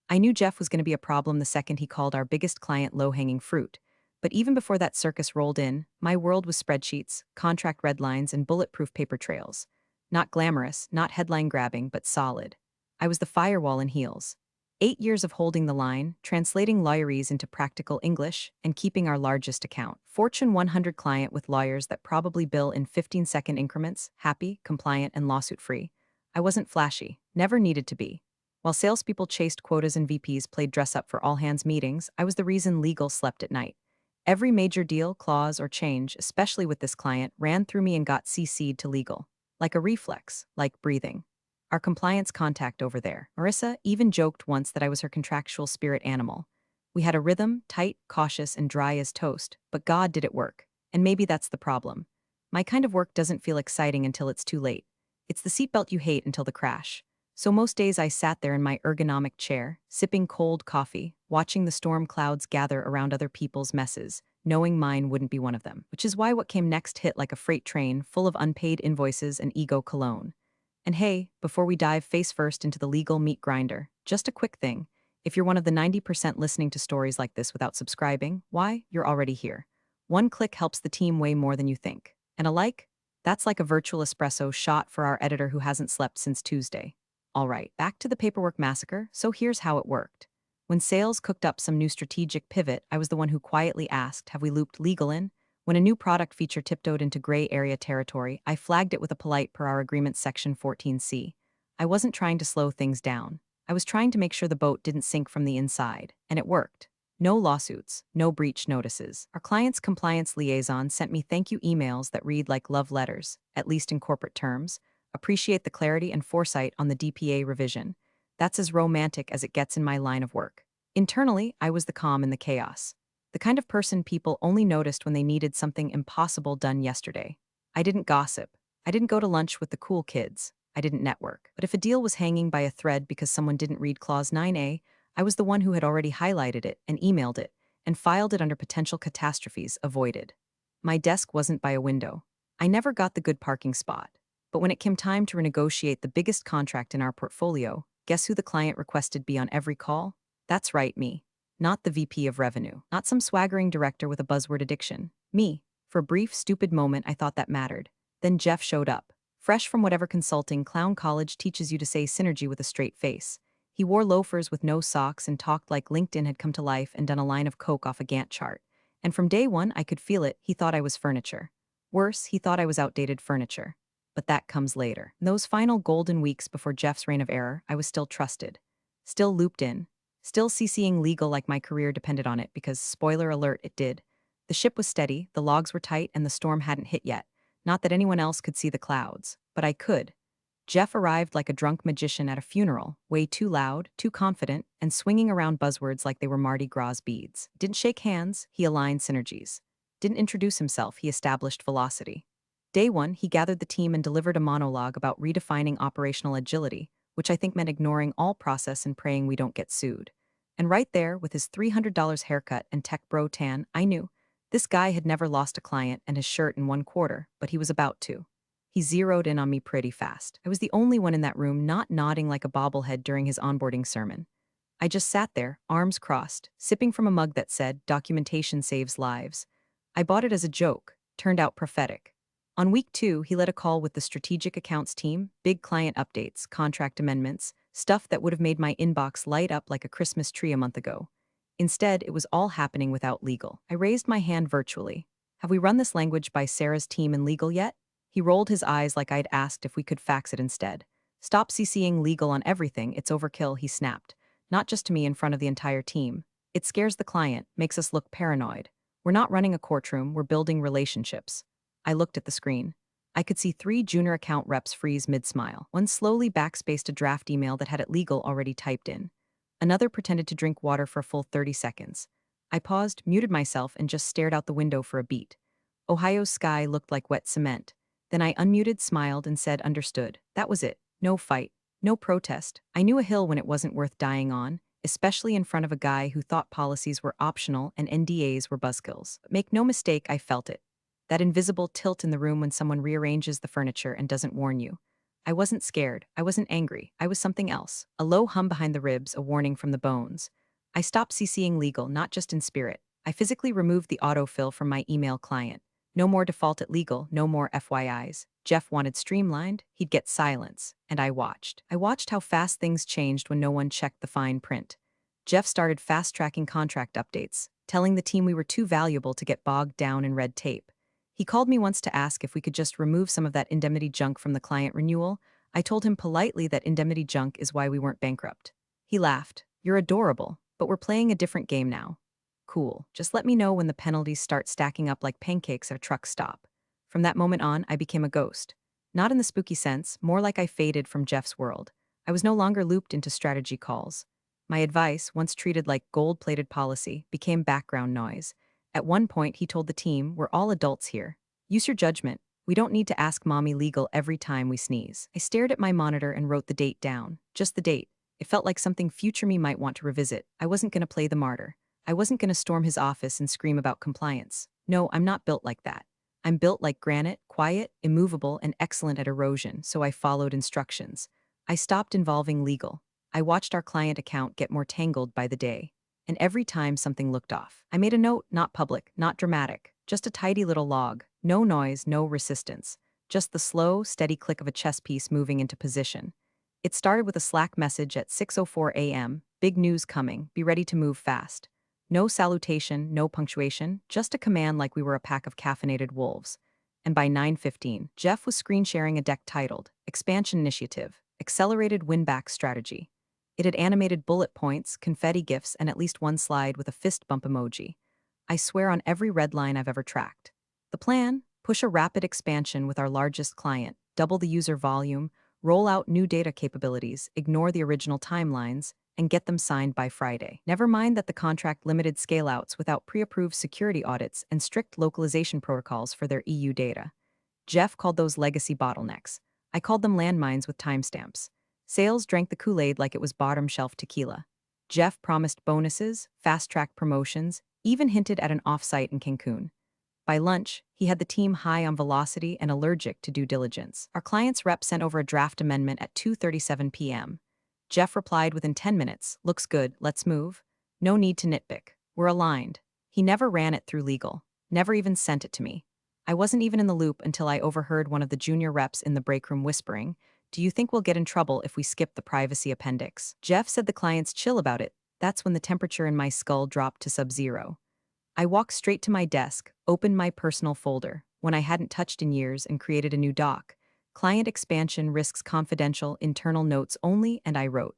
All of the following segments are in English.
I knew Jeff was going to be a problem the second he called our biggest client low-hanging fruit. But even before that circus rolled in, my world was spreadsheets, contract red lines, and bulletproof paper trails. Not glamorous, not headline-grabbing, but solid. I was the firewall in heels. 8 years of holding the line, translating lawyerese into practical English, and keeping our largest account. Fortune 100 client with lawyers that probably bill in 15-second increments, happy, compliant, and lawsuit-free. I wasn't flashy, never needed to be. While salespeople chased quotas and VPs played dress-up for all-hands meetings, I was the reason legal slept at night. Every major deal, clause, or change, especially with this client, ran through me and got CC'd to legal. Like a reflex, like breathing. Our compliance contact over there, Marissa, even joked once that I was her contractual spirit animal. We had a rhythm, tight, cautious, and dry as toast, but God did it work. And maybe that's the problem. My kind of work doesn't feel exciting until it's too late. It's the seatbelt you hate until the crash. So most days I sat there in my ergonomic chair, sipping cold coffee, watching the storm clouds gather around other people's messes, knowing mine wouldn't be one of them. Which is why what came next hit like a freight train full of unpaid invoices and ego cologne. And hey, before we dive face first into the legal meat grinder, just a quick thing. If you're one of the 90% listening to stories like this without subscribing, why? You're already here. One click helps the team way more than you think. And a like? That's like a virtual espresso shot for our editor who hasn't slept since Tuesday. All right, back to the paperwork massacre, so here's how it worked. When sales cooked up some new strategic pivot, I was the one who quietly asked, have we looped legal in? When a new product feature tiptoed into gray area territory, I flagged it with a polite per our agreement section 14C. I wasn't trying to slow things down. I was trying to make sure the boat didn't sink from the inside, and it worked. No lawsuits, no breach notices. Our client's compliance liaison sent me thank you emails that read like love letters, at least in corporate terms. Appreciate the clarity and foresight on the DPA revision. That's as romantic as it gets in my line of work. Internally, I was the calm in the chaos. The kind of person people only noticed when they needed something impossible done yesterday. I didn't gossip. I didn't go to lunch with the cool kids. I didn't network. But if a deal was hanging by a thread because someone didn't read Clause 9A, I was the one who had already highlighted it and emailed it and filed it under potential catastrophes avoided. My desk wasn't by a window. I never got the good parking spot. But when it came time to renegotiate the biggest contract in our portfolio, guess who the client requested be on every call? That's right, me. Not the VP of Revenue. Not some swaggering director with a buzzword addiction. Me. For a brief, stupid moment, I thought that mattered. Then Jeff showed up. Fresh from whatever consulting clown college teaches you to say synergy with a straight face. He wore loafers with no socks and talked like LinkedIn had come to life and done a line of coke off a Gantt chart. And from day one, I could feel it. He thought I was furniture. Worse, he thought I was outdated furniture. But that comes later. In those final golden weeks before Jeff's reign of error, I was still trusted. Still looped in. Still CCing legal like my career depended on it because, spoiler alert, it did. The ship was steady, the logs were tight, and the storm hadn't hit yet. Not that anyone else could see the clouds, but I could. Jeff arrived like a drunk magician at a funeral, way too loud, too confident, and swinging around buzzwords like they were Mardi Gras beads. Didn't shake hands, he aligned synergies. Didn't introduce himself, he established velocity. Day one, he gathered the team and delivered a monologue about redefining operational agility, which I think meant ignoring all process and praying we don't get sued. And right there, with his $300 haircut and tech bro tan, I knew this guy had never lost a client and his shirt in 1 quarter, but he was about to. He zeroed in on me pretty fast. I was the only one in that room not nodding like a bobblehead during his onboarding sermon. I just sat there, arms crossed, sipping from a mug that said, "Documentation saves lives." I bought it as a joke, turned out prophetic. On week 2, he led a call with the strategic accounts team, big client updates, contract amendments, stuff that would have made my inbox light up like a Christmas tree a month ago. Instead, it was all happening without legal. I raised my hand virtually. Have we run this language by Sarah's team in legal yet? He rolled his eyes like I'd asked if we could fax it instead. Stop CCing legal on everything, it's overkill, he snapped. Not just to me in front of the entire team. It scares the client, makes us look paranoid. We're not running a courtroom, we're building relationships. I looked at the screen. I could see 3 junior account reps freeze mid-smile. One slowly backspaced a draft email that had it legal already typed in. Another pretended to drink water for a full 30 seconds. I paused, muted myself, and just stared out the window for a beat. Ohio's sky looked like wet cement. Then I unmuted, smiled, and said, understood. That was it. No fight. No protest. I knew a hill when it wasn't worth dying on, especially in front of a guy who thought policies were optional and NDAs were buzzkills. But make no mistake, I felt it. That invisible tilt in the room when someone rearranges the furniture and doesn't warn you. I wasn't scared. I wasn't angry. I was something else. A low hum behind the ribs, a warning from the bones. I stopped CCing legal, not just in spirit. I physically removed the autofill from my email client. No more default at legal, no more FYIs. Jeff wanted streamlined, he'd get silence, and I watched. I watched how fast things changed when no one checked the fine print. Jeff started fast-tracking contract updates, telling the team we were too valuable to get bogged down in red tape. He called me once to ask if we could just remove some of that indemnity junk from the client renewal. I told him politely that indemnity junk is why we weren't bankrupt. He laughed. You're adorable, but we're playing a different game now. Cool. Just let me know when the penalties start stacking up like pancakes at a truck stop. From that moment on, I became a ghost. Not in the spooky sense, more like I faded from Jeff's world. I was no longer looped into strategy calls. My advice, once treated like gold-plated policy, became background noise. At one point, he told the team, we're all adults here. Use your judgment. We don't need to ask mommy legal every time we sneeze. I stared at my monitor and wrote the date down. Just the date. It felt like something future me might want to revisit. I wasn't going to play the martyr. I wasn't going to storm his office and scream about compliance. No, I'm not built like that. I'm built like granite, quiet, immovable, and excellent at erosion, so I followed instructions. I stopped involving legal. I watched our client account get more tangled by the day. And every time something looked off, I made a note, not public, not dramatic, just a tidy little log. No noise, no resistance. Just the slow, steady click of a chess piece moving into position. It started with a Slack message at 6:04 a.m. Big news coming, be ready to move fast. No salutation, no punctuation, just a command like we were a pack of caffeinated wolves. And by 9:15, Jeff was screen sharing a deck titled Expansion Initiative, Accelerated Win-Back Strategy. It had animated bullet points, confetti gifs, and at least one slide with a fist bump emoji. I swear on every red line I've ever tracked. The plan? Push a rapid expansion with our largest client, double the user volume, roll out new data capabilities, ignore the original timelines, and get them signed by Friday. Never mind that the contract limited scale-outs without pre-approved security audits and strict localization protocols for their EU data. Jeff called those legacy bottlenecks. I called them landmines with timestamps. Sales drank the Kool-Aid like it was bottom-shelf tequila. Jeff promised bonuses, fast-track promotions, even hinted at an off-site in Cancun. By lunch, he had the team high on velocity and allergic to due diligence. Our client's rep sent over a draft amendment at 2:37 p.m. Jeff replied within 10 minutes, looks good, let's move. No need to nitpick. We're aligned. He never ran it through legal. Never even sent it to me. I wasn't even in the loop until I overheard one of the junior reps in the break room whispering, do you think we'll get in trouble if we skip the privacy appendix? Jeff said the client's chill about it. That's when the temperature in my skull dropped to sub-zero. I walked straight to my desk, opened my personal folder, one I hadn't touched in years, and created a new doc. Client expansion risks confidential, internal notes only, and I wrote.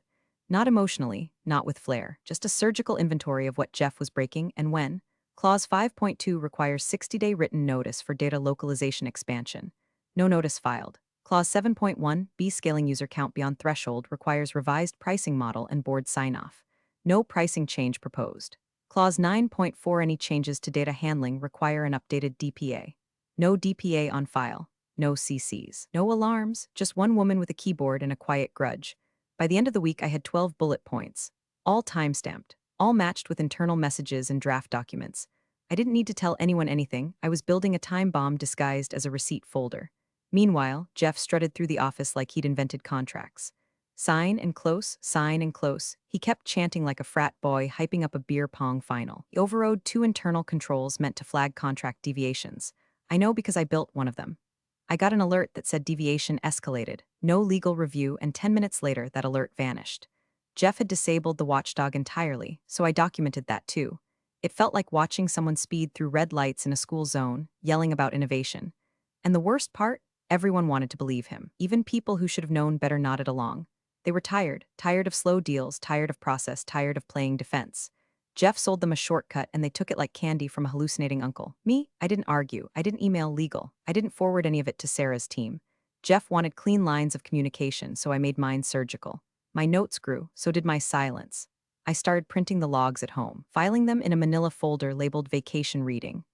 Not emotionally, not with flair, just a surgical inventory of what Jeff was breaking and when. Clause 5.2 requires 60-day written notice for data localization expansion. No notice filed. Clause 7.1, B scaling user count beyond threshold requires revised pricing model and board sign-off. No pricing change proposed. Clause 9.4, any changes to data handling require an updated DPA. No DPA on file. No CCs. No alarms, just one woman with a keyboard and a quiet grudge. By the end of the week, I had 12 bullet points, all time-stamped, all matched with internal messages and draft documents. I didn't need to tell anyone anything. I was building a time bomb disguised as a receipt folder. Meanwhile, Jeff strutted through the office like he'd invented contracts. Sign and close, sign and close. He kept chanting like a frat boy hyping up a beer pong final. He overrode 2 internal controls meant to flag contract deviations. I know because I built one of them. I got an alert that said deviation escalated, no legal review, and 10 minutes later that alert vanished. Jeff had disabled the watchdog entirely, so I documented that too. It felt like watching someone speed through red lights in a school zone, yelling about innovation. And the worst part? Everyone wanted to believe him. Even people who should have known better nodded along. They were tired of slow deals, tired of process, tired of playing defense. Jeff sold them a shortcut and they took it like candy from a hallucinating uncle. Me? I didn't argue. I didn't email legal. I didn't forward any of it to Sarah's team. Jeff wanted clean lines of communication, so I made mine surgical. My notes grew, so did my silence. I started printing the logs at home, filing them in a manila folder labeled vacation reading.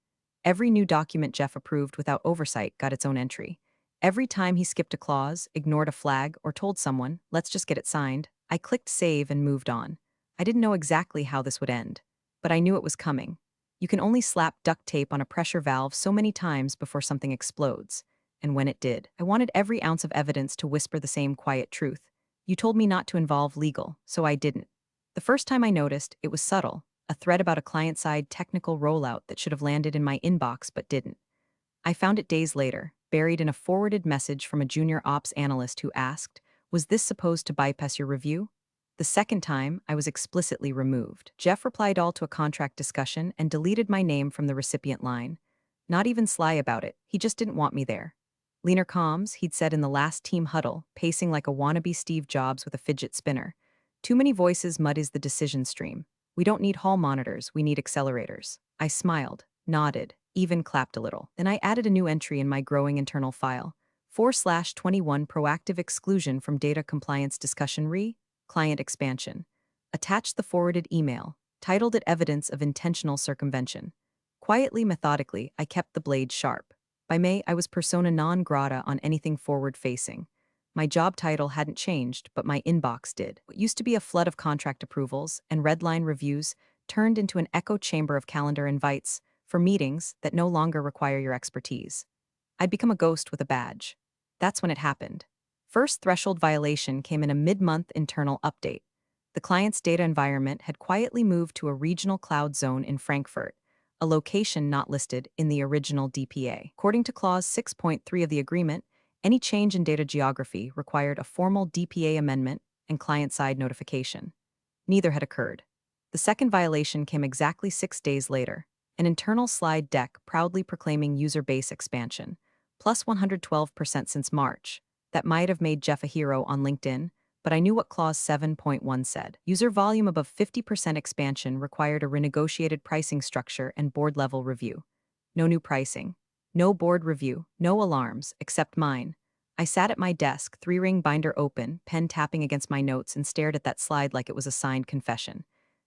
Every new document Jeff approved without oversight got its own entry. Every time he skipped a clause, ignored a flag, or told someone, let's just get it signed, I clicked save and moved on. I didn't know exactly how this would end, but I knew it was coming. You can only slap duct tape on a pressure valve so many times before something explodes. and when it did. I wanted every ounce of evidence to whisper the same quiet truth. You told me not to involve legal, so I didn't. The first time I noticed, it was subtle, a thread about a client-side technical rollout that should have landed in my inbox but didn't. I found it days later, buried in a forwarded message from a junior ops analyst who asked, "Was this supposed to bypass your review?" The second time, I was explicitly removed. Jeff replied all to a contract discussion and deleted my name from the recipient line. Not even sly about it, he just didn't want me there. Leaner comms, he'd said in the last team huddle, pacing like a wannabe Steve Jobs with a fidget spinner. Too many voices muddies the decision stream. We don't need hall monitors, we need accelerators. I smiled, nodded, even clapped a little. Then I added a new entry in my growing internal file. 4/21 proactive exclusion from data compliance discussion client expansion. Attached the forwarded email, titled it Evidence of Intentional Circumvention. Quietly, methodically, I kept the blade sharp. By May, I was persona non grata on anything forward-facing. My job title hadn't changed, but my inbox did. What used to be a flood of contract approvals and redline reviews turned into an echo chamber of calendar invites for meetings that no longer require your expertise. I'd become a ghost with a badge. That's when it happened. First threshold violation came in a mid-month internal update. The client's data environment had quietly moved to a regional cloud zone in Frankfurt, a location not listed in the original DPA. According to Clause 6.3 of the agreement, any change in data geography required a formal DPA amendment and client-side notification. Neither had occurred. The second violation came exactly 6 days later, an internal slide deck proudly proclaiming user base expansion, plus 112% since March. That might have made Jeff a hero on LinkedIn, but I knew what Clause 7.1 said. User volume above 50% expansion required a renegotiated pricing structure and board-level review. No new pricing. No board review. No alarms, except mine. I sat at my desk, 3-ring binder open, pen tapping against my notes, and stared at that slide like it was a signed confession.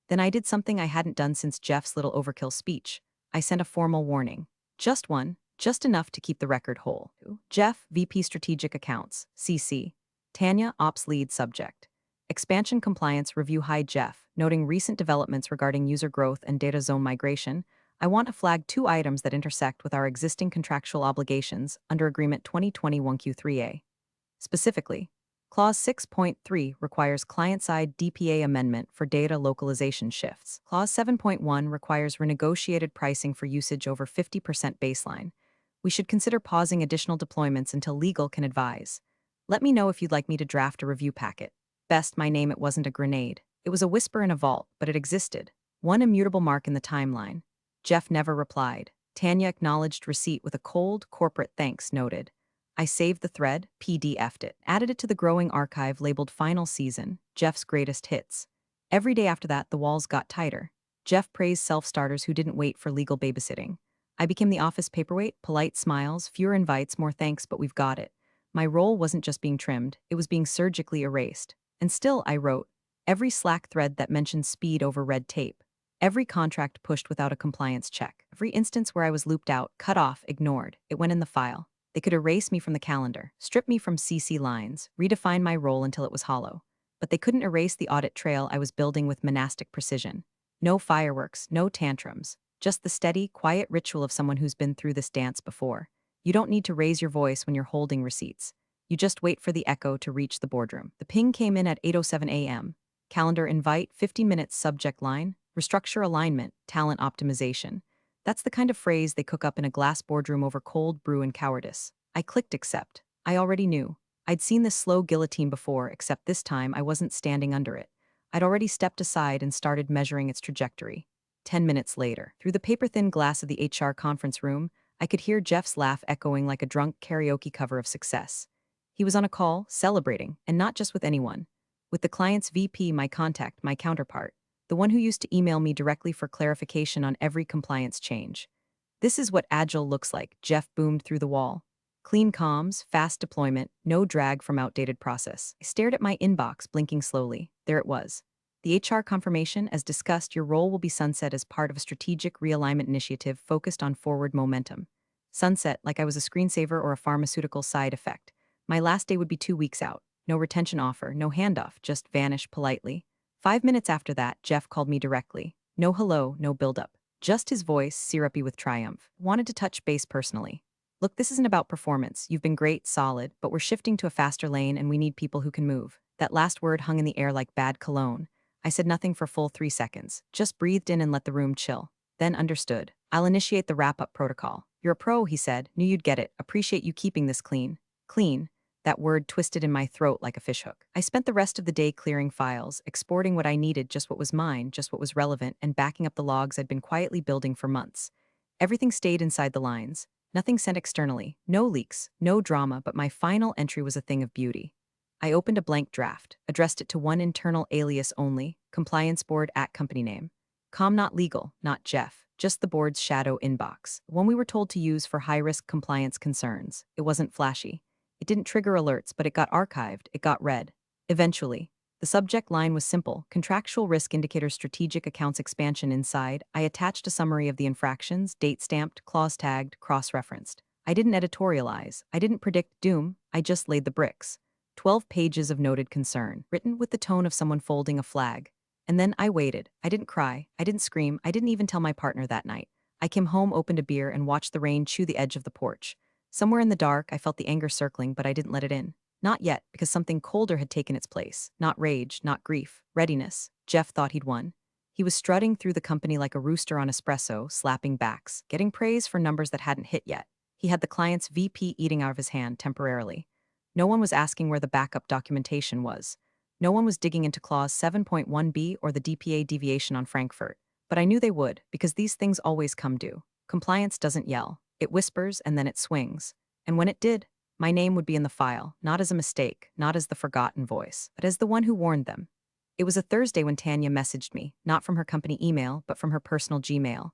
Then I did something I hadn't done since Jeff's little overkill speech. I sent a formal warning. Just one, just enough to keep the record whole. Jeff, VP Strategic Accounts, CC. Tanya, Ops Lead Subject. Expansion Compliance Review. Hi Jeff, noting recent developments regarding user growth and data zone migration, I want to flag 2 items that intersect with our existing contractual obligations under Agreement 2021Q3A. Specifically, Clause 6.3 requires client-side DPA amendment for data localization shifts. Clause 7.1 requires renegotiated pricing for usage over 50% baseline. We should consider pausing additional deployments until legal can advise. Let me know if you'd like me to draft a review packet. Best my name it wasn't a grenade. It was a whisper in a vault, but it existed. One immutable mark in the timeline. Jeff never replied. Tanya acknowledged receipt with a cold, corporate thanks noted. I saved the thread, PDF'd it, added it to the growing archive labeled Final Season, Jeff's Greatest Hits. Every day after that, the walls got tighter. Jeff praised self-starters who didn't wait for legal babysitting. I became the office paperweight, polite smiles, fewer invites, more thanks, but we've got it. My role wasn't just being trimmed, it was being surgically erased. And still, I wrote, every Slack thread that mentioned speed over red tape. Every contract pushed without a compliance check. Every instance where I was looped out, cut off, ignored. It went in the file. They could erase me from the calendar, strip me from CC lines, redefine my role until it was hollow. But they couldn't erase the audit trail I was building with monastic precision. No fireworks, no tantrums. Just the steady, quiet ritual of someone who's been through this dance before. You don't need to raise your voice when you're holding receipts. You just wait for the echo to reach the boardroom. The ping came in at 8:07 a.m. Calendar invite, 50 minutes subject line, restructure alignment, talent optimization. That's the kind of phrase they cook up in a glass boardroom over cold brew and cowardice. I clicked accept. I already knew. I'd seen this slow guillotine before, except this time I wasn't standing under it. I'd already stepped aside and started measuring its trajectory. 10 minutes later, through the paper-thin glass of the HR conference room, I could hear Jeff's laugh echoing like a drunk karaoke cover of success. He was on a call, celebrating, and not just with anyone. With the client's VP, my contact, my counterpart, the one who used to email me directly for clarification on every compliance change. This is what Agile looks like, Jeff boomed through the wall. Clean comms, fast deployment, no drag from outdated process. I stared at my inbox, blinking slowly. There it was. The HR confirmation, as discussed, your role will be sunset as part of a strategic realignment initiative focused on forward momentum. Sunset, like I was a screensaver or a pharmaceutical side effect. My last day would be 2 weeks out. No retention offer, no handoff, just vanish politely. 5 minutes after that, Jeff called me directly. No hello, no build-up. Just his voice, syrupy with triumph. Wanted to touch base personally. Look, this isn't about performance. You've been great, solid, but we're shifting to a faster lane and we need people who can move. That last word hung in the air like bad cologne. I said nothing for full 3 seconds, just breathed in and let the room chill. Then understood. I'll initiate the wrap-up protocol. You're a pro, he said. Knew you'd get it. Appreciate you keeping this clean. Clean. That word twisted in my throat like a fishhook. I spent the rest of the day clearing files, exporting what I needed, just what was mine, just what was relevant, and backing up the logs I'd been quietly building for months. Everything stayed inside the lines. Nothing sent externally. No leaks, no drama, but my final entry was a thing of beauty. I opened a blank draft, addressed it to one internal alias only, compliance board at company name. Not legal, not Jeff, just the board's shadow inbox, one we were told to use for high-risk compliance concerns. It wasn't flashy. It didn't trigger alerts, but it got archived, it got read. Eventually. The subject line was simple: contractual risk indicator strategic accounts expansion. Inside, I attached a summary of the infractions, date-stamped, clause-tagged, cross-referenced. I didn't editorialize, I didn't predict doom, I just laid the bricks. 12 pages of noted concern, written with the tone of someone folding a flag. And then I waited. I didn't cry, I didn't scream, I didn't even tell my partner that night. I came home, opened a beer, and watched the rain chew the edge of the porch. Somewhere in the dark, I felt the anger circling, but I didn't let it in. Not yet, because something colder had taken its place. Not rage, not grief. Readiness. Jeff thought he'd won. He was strutting through the company like a rooster on espresso, slapping backs, getting praise for numbers that hadn't hit yet. He had the client's VP eating out of his hand temporarily. No one was asking where the backup documentation was. No one was digging into Clause 7.1b or the DPA deviation on Frankfurt. But I knew they would, because these things always come due. Compliance doesn't yell. It whispers and then it swings. And when it did, my name would be in the file, not as a mistake, not as the forgotten voice, but as the one who warned them. It was a Thursday when Tanya messaged me, not from her company email, but from her personal Gmail.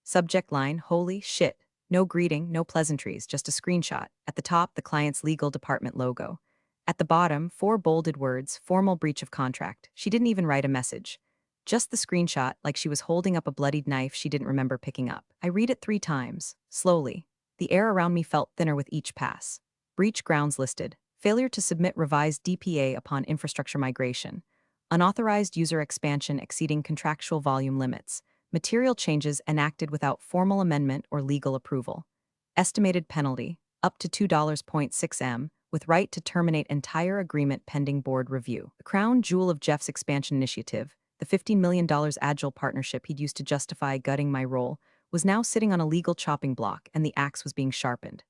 Subject line: holy shit. No greeting, no pleasantries, just a screenshot. At the top, the client's legal department logo. At the bottom, 4 bolded words: formal breach of contract. She didn't even write a message. Just the screenshot, like she was holding up a bloodied knife she didn't remember picking up. I read it 3 times, slowly. The air around me felt thinner with each pass. Breach grounds listed: failure to submit revised DPA upon infrastructure migration, unauthorized user expansion exceeding contractual volume limits, material changes enacted without formal amendment or legal approval. Estimated penalty, up to $2.6 m, with right to terminate entire agreement pending board review. The crown jewel of Jeff's expansion initiative, the $15 million Agile partnership he'd used to justify gutting my role, was now sitting on a legal chopping block, and the axe was being sharpened.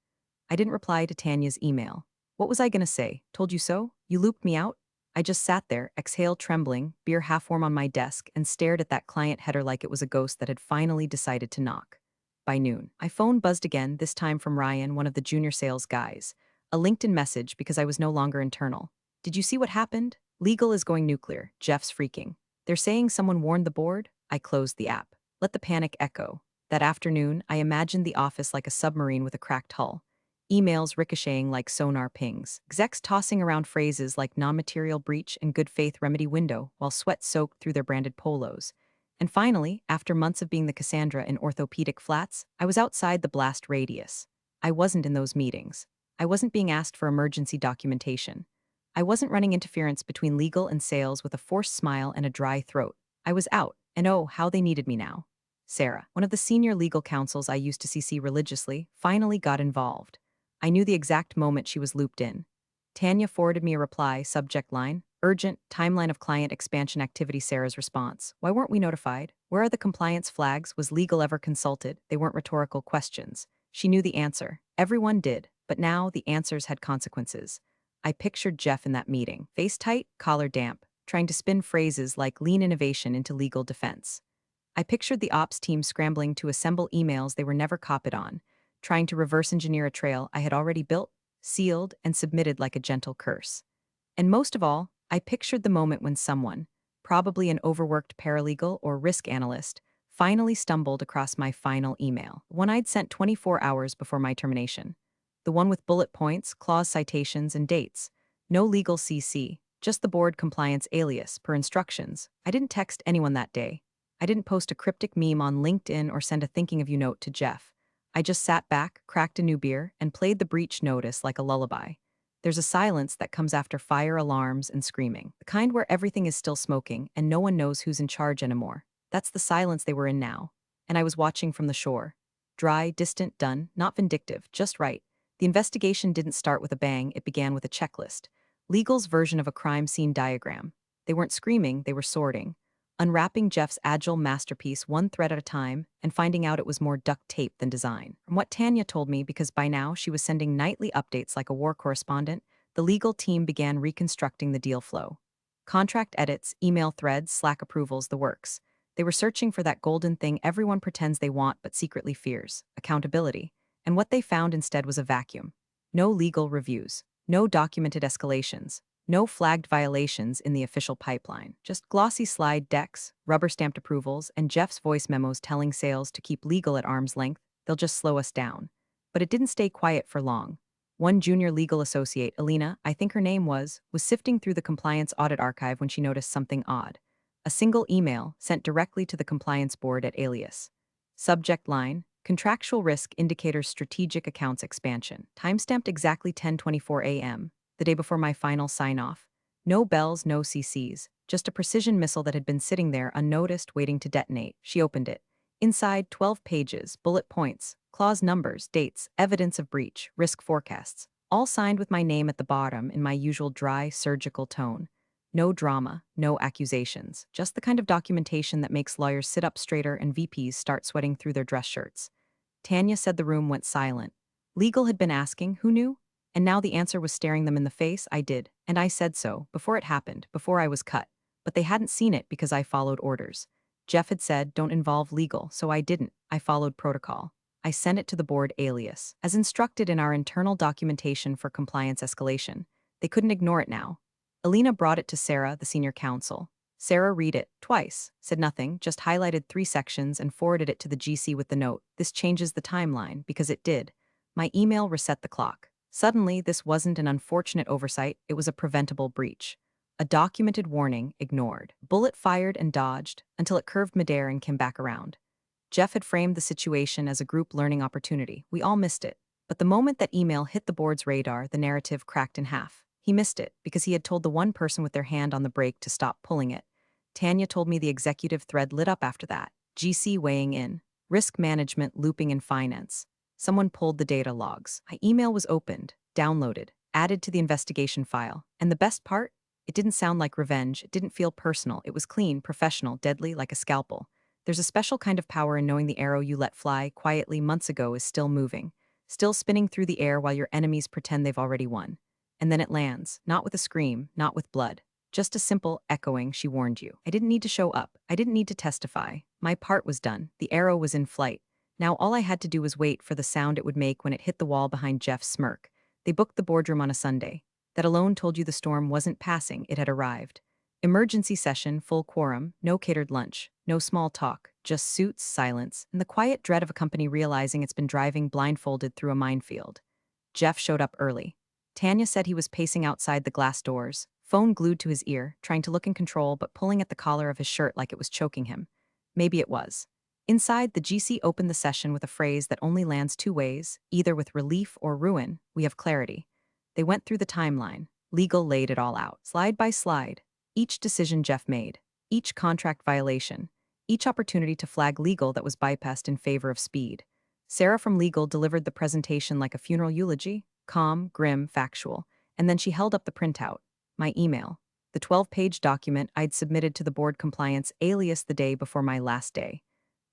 I didn't reply to Tanya's email. What was I gonna say? Told you so? You looped me out? I just sat there, exhale trembling, beer half-warm on my desk, and stared at that client header like it was a ghost that had finally decided to knock. By noon, my phone buzzed again, this time from Ryan, one of the junior sales guys. A LinkedIn message because I was no longer internal. Did you see what happened? Legal is going nuclear. Jeff's freaking. They're saying someone warned the board? I closed the app. Let the panic echo. That afternoon, I imagined the office like a submarine with a cracked hull. Emails ricocheting like sonar pings. Execs tossing around phrases like non-material breach and good faith remedy window while sweat soaked through their branded polos. And finally, after months of being the Cassandra in orthopedic flats, I was outside the blast radius. I wasn't in those meetings. I wasn't being asked for emergency documentation. I wasn't running interference between legal and sales with a forced smile and a dry throat. I was out, and oh, how they needed me now. Sarah, one of the senior legal counsels I used to CC religiously, finally got involved. I knew the exact moment she was looped in. Tanya forwarded me a reply, subject line: urgent, timeline of client expansion activity. Sarah's response: why weren't we notified? Where are the compliance flags? Was legal ever consulted? They weren't rhetorical questions. She knew the answer. Everyone did, but now the answers had consequences. I pictured Jeff in that meeting, face tight, collar damp, trying to spin phrases like lean innovation into legal defense. I pictured the ops team scrambling to assemble emails they were never copied on, trying to reverse engineer a trail I had already built, sealed, and submitted like a gentle curse. And most of all, I pictured the moment when someone, probably an overworked paralegal or risk analyst, finally stumbled across my final email, one I'd sent 24 hours before my termination. The one with bullet points, clause citations, and dates. No legal CC, just the board compliance alias, per instructions. I didn't text anyone that day. I didn't post a cryptic meme on LinkedIn or send a thinking of you note to Jeff. I just sat back, cracked a new beer, and played the breach notice like a lullaby. There's a silence that comes after fire alarms and screaming, the kind where everything is still smoking and no one knows who's in charge anymore. That's the silence they were in now. And I was watching from the shore. Dry, distant, done, not vindictive, just right. The investigation didn't start with a bang, it began with a checklist. Legal's version of a crime scene diagram. They weren't screaming, they were sorting. Unwrapping Jeff's agile masterpiece one thread at a time and finding out it was more duct tape than design. From what Tanya told me, because by now she was sending nightly updates like a war correspondent, the legal team began reconstructing the deal flow. Contract edits, email threads, Slack approvals, the works. They were searching for that golden thing everyone pretends they want but secretly fears: accountability. And what they found instead was a vacuum. No legal reviews, no documented escalations, no flagged violations in the official pipeline. Just glossy slide decks, rubber-stamped approvals, and Jeff's voice memos telling sales to keep legal at arm's length. They'll just slow us down. But it didn't stay quiet for long. One junior legal associate, Alina, I think her name was sifting through the compliance audit archive when she noticed something odd. A single email sent directly to the compliance board at Alias. Subject line: Contractual Risk Indicators Strategic Accounts Expansion. Timestamped exactly 10:24 a.m., the day before my final sign-off. No bells, no CCs, just a precision missile that had been sitting there unnoticed, waiting to detonate. She opened it. Inside, 12 pages, bullet points, clause numbers, dates, evidence of breach, risk forecasts, all signed with my name at the bottom in my usual dry, surgical tone. No drama, no accusations, just the kind of documentation that makes lawyers sit up straighter and VPs start sweating through their dress shirts. Tanya said the room went silent. Legal had been asking, who knew? And now the answer was staring them in the face. I did, and I said so, before it happened, before I was cut. But they hadn't seen it because I followed orders. Jeff had said, don't involve legal, so I didn't. I followed protocol. I sent it to the board Alias, as instructed in our internal documentation for compliance escalation. They couldn't ignore it now. Alina brought it to Sarah, the senior counsel. Sarah read it, twice, said nothing, just highlighted 3 sections and forwarded it to the GC with the note: this changes the timeline, because it did. My email reset the clock. Suddenly, this wasn't an unfortunate oversight, it was a preventable breach. A documented warning ignored. Bullet fired and dodged, until it curved midair and came back around. Jeff had framed the situation as a group learning opportunity. We all missed it. But the moment that email hit the board's radar, the narrative cracked in half. He missed it, because he had told the one person with their hand on the brake to stop pulling it. Tanya told me the executive thread lit up after that. GC weighing in. Risk management looping in finance. Someone pulled the data logs. My email was opened, downloaded, added to the investigation file. And the best part? It didn't sound like revenge. It didn't feel personal. It was clean, professional, deadly, like a scalpel. There's a special kind of power in knowing the arrow you let fly quietly months ago is still moving, still spinning through the air while your enemies pretend they've already won. And then it lands, not with a scream, not with blood. Just a simple echoing, she warned you. I didn't need to show up. I didn't need to testify. My part was done. The arrow was in flight. Now all I had to do was wait for the sound it would make when it hit the wall behind Jeff's smirk. They booked the boardroom on a Sunday. That alone told you the storm wasn't passing, it had arrived. Emergency session, full quorum, no catered lunch, no small talk, just suits, silence, and the quiet dread of a company realizing it's been driving blindfolded through a minefield. Jeff showed up early. Tanya said he was pacing outside the glass doors, phone glued to his ear, trying to look in control but pulling at the collar of his shirt like it was choking him. Maybe it was. Inside, the GC opened the session with a phrase that only lands 2 ways, either with relief or ruin. We have clarity. They went through the timeline. Legal laid it all out, slide by slide. Each decision Jeff made, each contract violation, each opportunity to flag legal that was bypassed in favor of speed. Sarah from legal delivered the presentation like a funeral eulogy, calm, grim, factual, and then she held up the printout, my email, the 12-page document I'd submitted to the board compliance Alias the day before my last day.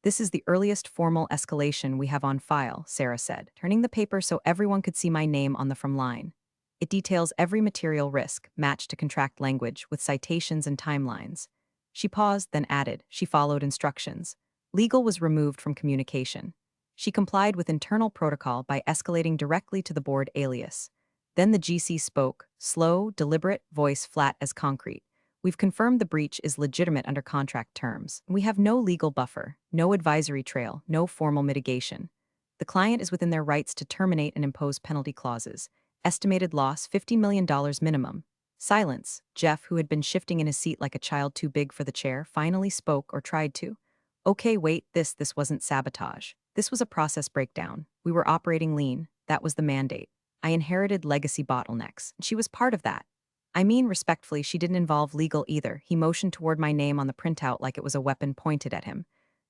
This is the earliest formal escalation we have on file, Sarah said, turning the paper so everyone could see my name on the from line. It details every material risk, matched to contract language, with citations and timelines. She paused, then added, she followed instructions. Legal was removed from communication. She complied with internal protocol by escalating directly to the board Alias. Then the GC spoke, slow, deliberate, voice flat as concrete. We've confirmed the breach is legitimate under contract terms. We have no legal buffer, no advisory trail, no formal mitigation. The client is within their rights to terminate and impose penalty clauses. Estimated loss $50 million minimum. Silence. Jeff, who had been shifting in his seat like a child too big for the chair, finally spoke, or tried to. Okay, wait, this wasn't sabotage. This was a process breakdown. We were operating lean. That was the mandate. I inherited legacy bottlenecks. She was part of that. I mean, respectfully, she didn't involve legal either. He motioned toward my name on the printout like it was a weapon pointed at him.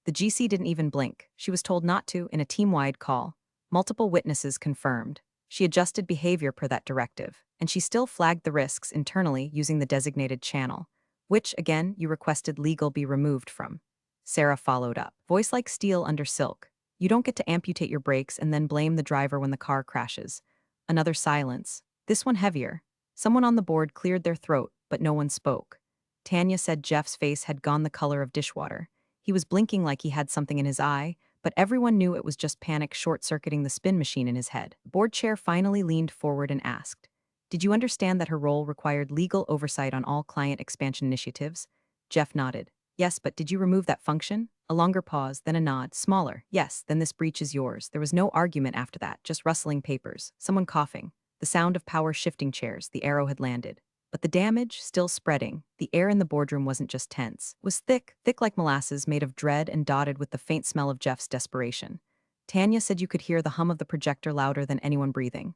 The GC didn't even blink. She was told not to in a team-wide call. Multiple witnesses confirmed. She adjusted behavior per that directive, and she still flagged the risks internally using the designated channel, which, again, you requested legal be removed from. Sarah followed up. Voice like steel under silk. You don't get to amputate your brakes and then blame the driver when the car crashes. Another silence. This one heavier. Someone on the board cleared their throat, but no one spoke. Tanya said Jeff's face had gone the color of dishwater. He was blinking like he had something in his eye, but everyone knew it was just panic short-circuiting the spin machine in his head. Board chair finally leaned forward and asked, "Did you understand that her role required legal oversight on all client expansion initiatives?" Jeff nodded. "Yes, but did you remove that function?" A longer pause, then a nod, smaller. "Yes, then this breach is yours." There was no argument after that, just rustling papers, someone coughing, the sound of power shifting chairs. The arrow had landed. But the damage, still spreading. The air in the boardroom wasn't just tense. It was thick, thick like molasses, made of dread and dotted with the faint smell of Jeff's desperation. Tanya said you could hear the hum of the projector louder than anyone breathing.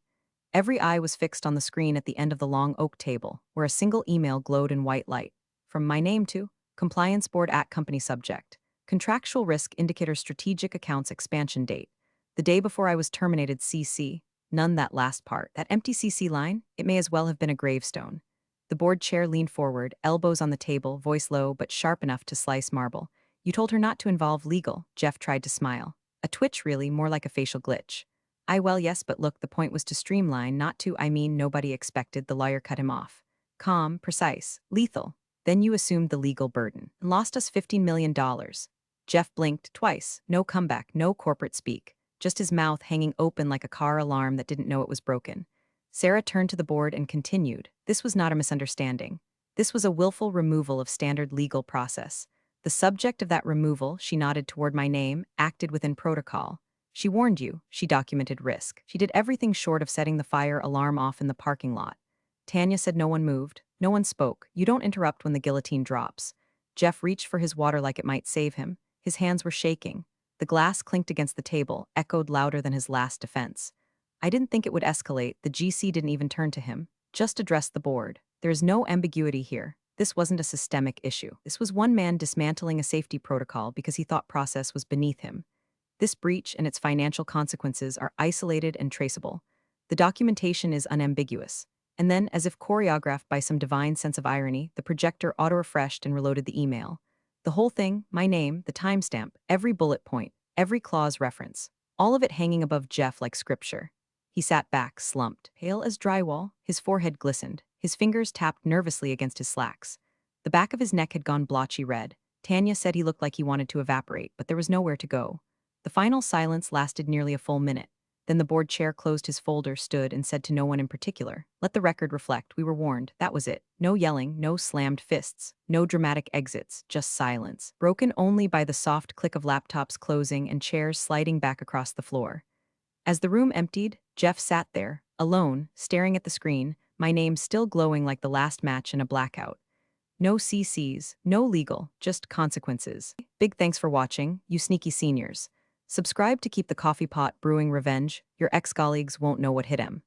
Every eye was fixed on the screen at the end of the long oak table, where a single email glowed in white light. From my name to Compliance Board at Company Subject. Contractual Risk Indicator Strategic Accounts Expansion Date. The day before I was terminated CC. None that last part. That empty CC line? It may as well have been a gravestone. The board chair leaned forward, elbows on the table, voice low but sharp enough to slice marble. You told her not to involve legal. Jeff tried to smile. A twitch really, more like a facial glitch. Well, yes, but look, the point was to streamline, not to, nobody expected. The lawyer cut him off. Calm, precise, lethal. Then you assumed the legal burden and lost us $15 million. Jeff blinked twice. No comeback, no corporate speak. Just his mouth hanging open like a car alarm that didn't know it was broken. Sarah turned to the board and continued. This was not a misunderstanding. This was a willful removal of standard legal process. The subject of that removal, she nodded toward my name, acted within protocol. She warned you. She documented risk. She did everything short of setting the fire alarm off in the parking lot. Tanya said no one moved. No one spoke. You don't interrupt when the guillotine drops. Jeff reached for his water like it might save him. His hands were shaking. The glass clinked against the table, echoed louder than his last defense. I didn't think it would escalate. The GC didn't even turn to him. Just addressed the board. There is no ambiguity here. This wasn't a systemic issue. This was one man dismantling a safety protocol because he thought process was beneath him. This breach and its financial consequences are isolated and traceable. The documentation is unambiguous. And then, as if choreographed by some divine sense of irony, the projector auto-refreshed and reloaded the email. The whole thing, my name, the timestamp, every bullet point, every clause reference, all of it hanging above Jeff like scripture. He sat back, slumped, pale as drywall. His forehead glistened. His fingers tapped nervously against his slacks. The back of his neck had gone blotchy red. Tanya said he looked like he wanted to evaporate, but there was nowhere to go. The final silence lasted nearly a full minute. Then the board chair closed his folder, stood, and said to no one in particular, "Let the record reflect, we were warned." That was it. No yelling, no slammed fists, no dramatic exits, just silence, broken only by the soft click of laptops closing and chairs sliding back across the floor. As the room emptied, Jeff sat there, alone, staring at the screen, my name still glowing like the last match in a blackout. No CCs, no legal, just consequences. Big thanks for watching, you sneaky seniors. Subscribe to keep the coffee pot brewing revenge. Your ex-colleagues won't know what hit him.